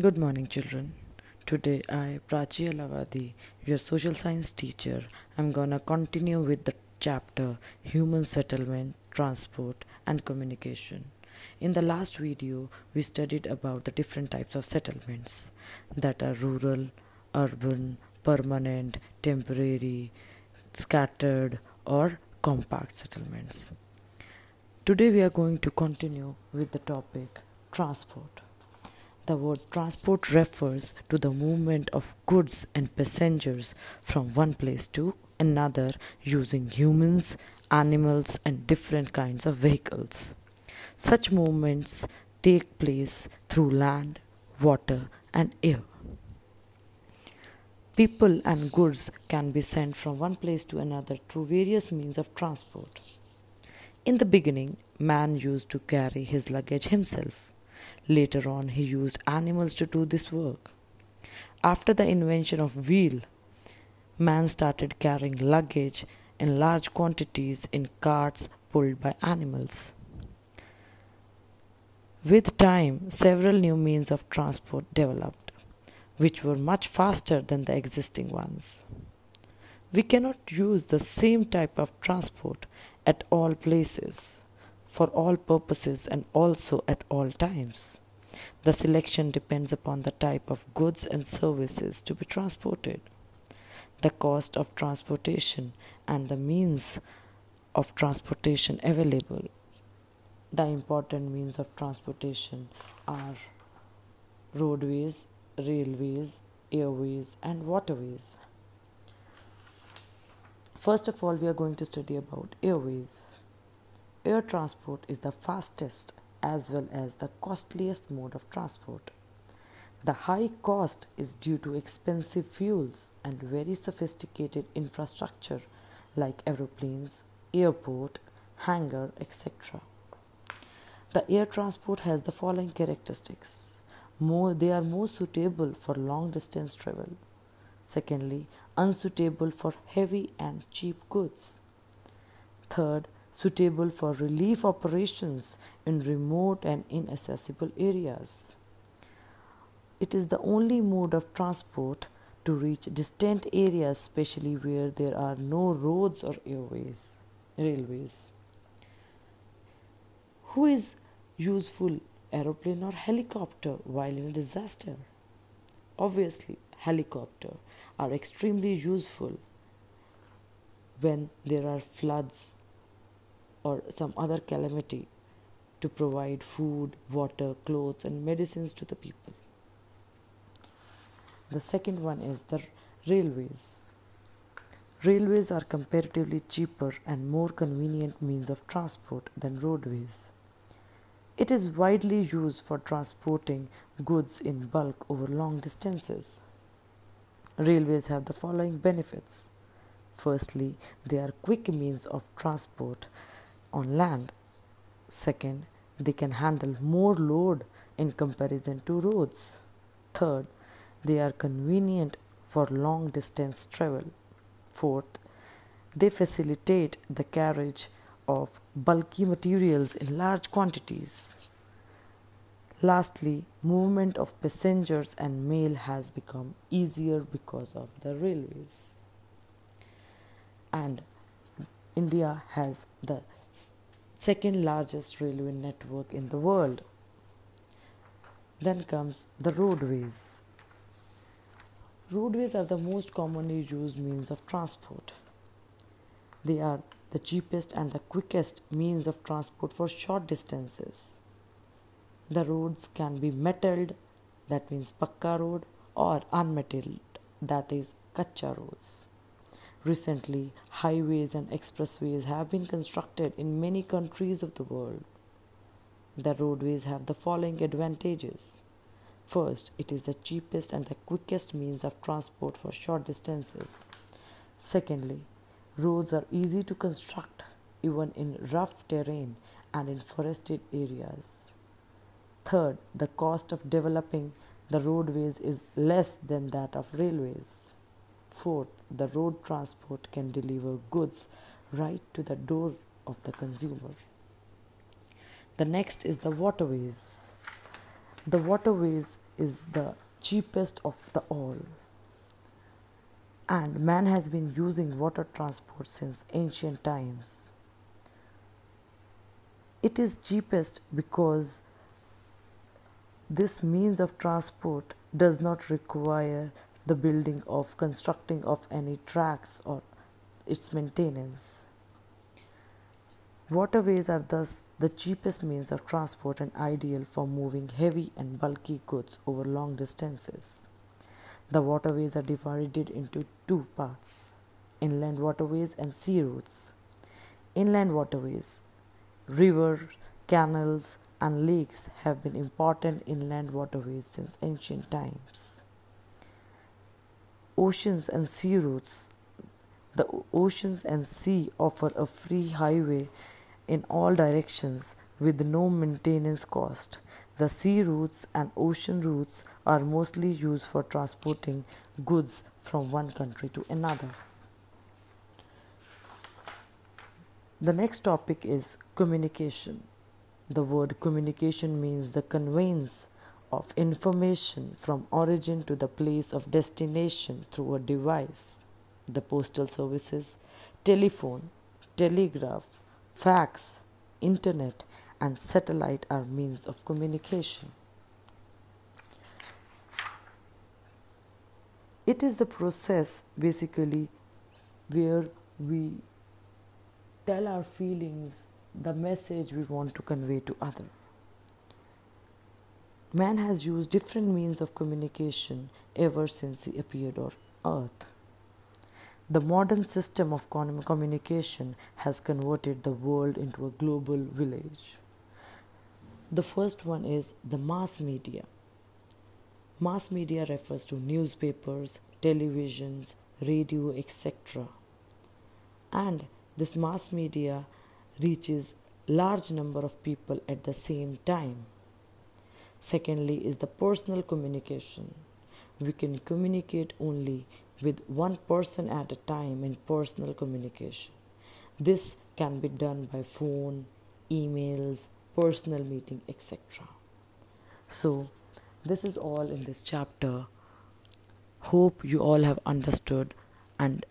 Good morning, children. Today, I, Prachi Alavadi, your social science teacher, I'm gonna continue with the chapter Human Settlement, Transport, and Communication. In the last video, we studied about the different types of settlements that are rural, urban, permanent, temporary, scattered, or compact settlements. Today, we are going to continue with the topic transport. The word transport refers to the movement of goods and passengers from one place to another using humans, animals, and different kinds of vehicles. Such movements take place through land, water, and air. People and goods can be sent from one place to another through various means of transport. In the beginning, man used to carry his luggage himself. Later on, he used animals to do this work. After the invention of wheel, man started carrying luggage in large quantities in carts pulled by animals. With time, several new means of transport developed, which were much faster than the existing ones. We cannot use the same type of transport at all places, for all purposes, and also at all times. The selection depends upon the type of goods and services to be transported, the cost of transportation, and the means of transportation available. The important means of transportation are roadways, railways, airways, and waterways. First of all, we are going to study about airways. Air transport is the fastest as well as the costliest mode of transport. The high cost is due to expensive fuels and very sophisticated infrastructure like aeroplanes, airport, hangar, etc. The air transport has the following characteristics. They are more suitable for long distance travel. Secondly, unsuitable for heavy and cheap goods. Third, suitable for relief operations in remote and inaccessible areas. It is the only mode of transport to reach distant areas, especially where there are no roads or railways. Who is useful, aeroplane or helicopter while in a disaster? Obviously, helicopter are extremely useful when there are floods or some other calamity to provide food, water, clothes, and medicines to the people. The second one is the railways. Railways are comparatively cheaper and more convenient means of transport than roadways. It is widely used for transporting goods in bulk over long distances. Railways have the following benefits. Firstly, they are quick means of transport on land. Second, they can handle more load in comparison to roads. Third, they are convenient for long distance travel. Fourth, they facilitate the carriage of bulky materials in large quantities. Lastly, movement of passengers and mail has become easier because of the railways. And India has the second largest railway network in the world. Then comes the roadways. Roadways are the most commonly used means of transport. They are the cheapest and the quickest means of transport for short distances. The roads can be metalled, that means pakka road, or unmetalled, that is kacha roads. Recently, highways and expressways have been constructed in many countries of the world. The roadways have the following advantages. First, it is the cheapest and the quickest means of transport for short distances. Secondly, roads are easy to construct even in rough terrain and in forested areas. Third, the cost of developing the roadways is less than that of railways. Fourth, the road transport can deliver goods right to the door of the consumer. The next is the waterways. The waterways is the cheapest of the all. And man has been using water transport since ancient times. It is cheapest because this means of transport does not require the building of constructing of any tracks or its maintenance. Waterways are thus the cheapest means of transport and ideal for moving heavy and bulky goods over long distances. The waterways are divided into two parts: inland waterways and sea routes. Inland waterways, rivers, canals, and lakes have been important inland waterways since ancient times. Oceans and sea routes. The oceans and sea offer a free highway in all directions with no maintenance cost. The sea routes and ocean routes are mostly used for transporting goods from one country to another. The next topic is communication. The word communication means the conveyance of information from origin to the place of destination through a device. The postal services, telephone, telegraph, fax, internet, and satellite are means of communication. It is the process basically where we tell our feelings, the message we want to convey to others. Man has used different means of communication ever since he appeared on earth. The modern system of communication has converted the world into a global village. The first one is the mass media. Mass media refers to newspapers, televisions, radio, etc. And this mass media reaches large number of people at the same time. Secondly is the personal communication. We can communicate only with one person at a time in personal communication. This can be done by phone, emails, personal meeting, etc. So, this is all in this chapter. Hope you all have understood, and